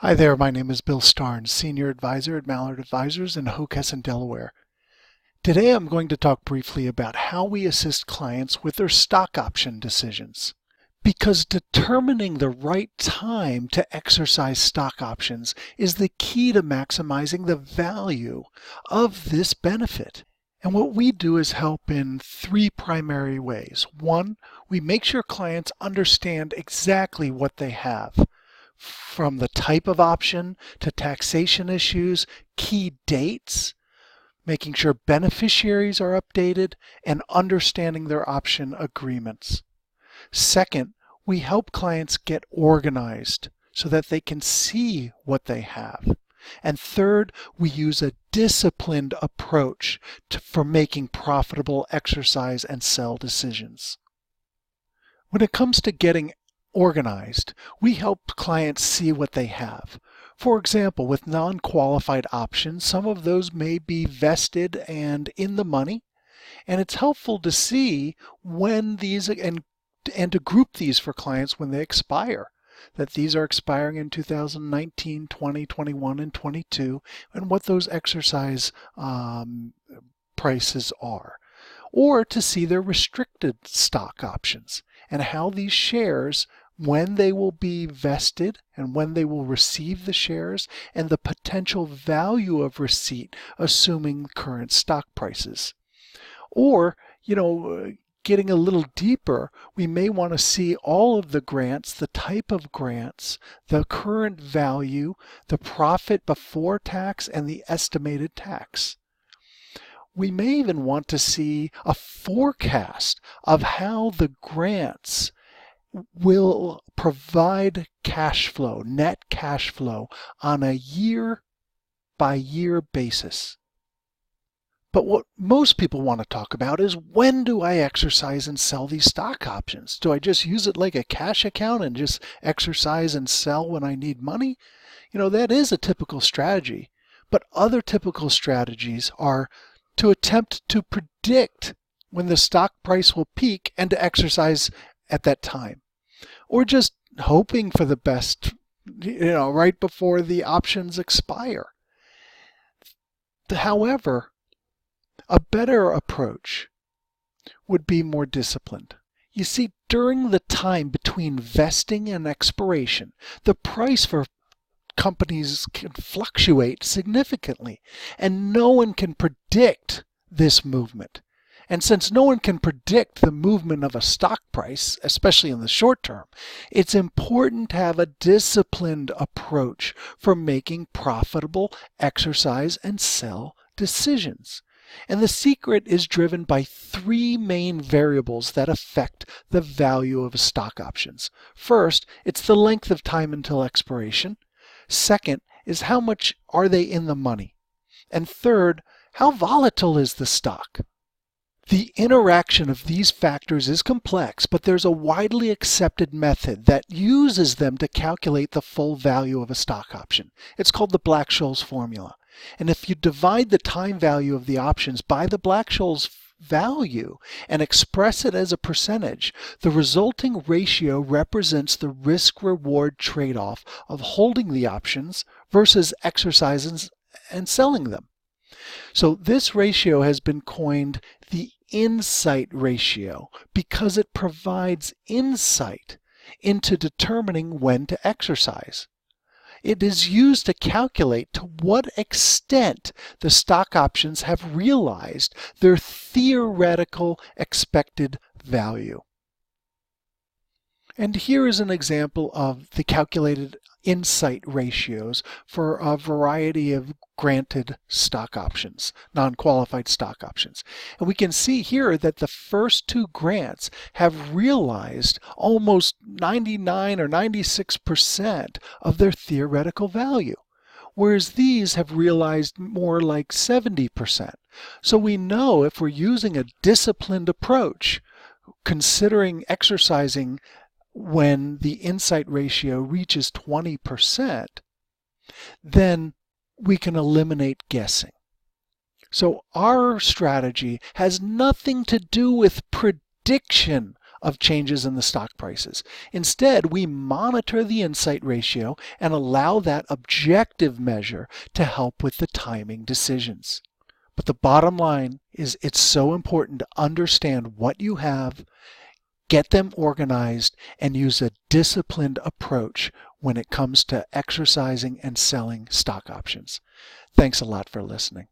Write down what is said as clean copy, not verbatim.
Hi there, my name is Bill Starnes, Senior Advisor at Mallard Advisors in Hockessin, Delaware. Today I'm going to talk briefly about how we assist clients with their stock option decisions. Because determining the right time to exercise stock options is the key to maximizing the value of this benefit. And what we do is help in three primary ways. One, we make sure clients understand exactly what they have, from the type of option to taxation issues, key dates, making sure beneficiaries are updated, and understanding their option agreements. Second, we help clients get organized so that they can see what they have. And third, we use a disciplined approach for making profitable exercise and sell decisions. When it comes to getting organized, we help clients see what they have. For example, with non-qualified options, some of those may be vested and in the money, and it's helpful to see when these and to group these for clients when they expire, that these are expiring in 2019, 20, 21, and 22, and what those exercise prices are. Or to see their restricted stock options and how these shares, when they will be vested and when they will receive the shares, and the potential value of receipt assuming current stock prices. Or, getting a little deeper, we may want to see all of the grants, the type of grants, the current value, the profit before tax, and the estimated tax. We may even want to see a forecast of how the grants will provide cash flow, net cash flow, on a year-by-year basis. But what most people want to talk about is, when do I exercise and sell these stock options? Do I just use it like a cash account and just exercise and sell when I need money? That is a typical strategy. But other typical strategies are to attempt to predict when the stock price will peak and to exercise at that time. Or just hoping for the best, right before the options expire. However, a better approach would be more disciplined. You see, during the time between vesting and expiration, the price for companies can fluctuate significantly, and no one can predict this movement. And since no one can predict the movement of a stock price, especially in the short term, it's important to have a disciplined approach for making profitable exercise and sell decisions. And the secret is driven by three main variables that affect the value of stock options. First, it's the length of time until expiration. Second is, how much are they in the money? And third, how volatile is the stock? The interaction of these factors is complex, but there's a widely accepted method that uses them to calculate the full value of a stock option. It's called the Black-Scholes formula. And if you divide the time value of the options by the Black-Scholes value and express it as a percentage, the resulting ratio represents the risk-reward trade-off of holding the options versus exercising and selling them. So this ratio has been coined the insight ratio because it provides insight into determining when to exercise. It is used to calculate to what extent the stock options have realized their theoretical expected value. And here is an example of the calculated insight ratios for a variety of granted stock options, non-qualified stock options. And we can see here that the first two grants have realized almost 99 or 96% of their theoretical value, whereas these have realized more like 70%. So we know, if we're using a disciplined approach, considering exercising when the insight ratio reaches 20%, then we can eliminate guessing. So our strategy has nothing to do with prediction of changes in the stock prices. Instead, we monitor the insight ratio and allow that objective measure to help with the timing decisions. But the bottom line is it's so important to understand what you have, get them organized, and use a disciplined approach when it comes to exercising and selling stock options. Thanks a lot for listening.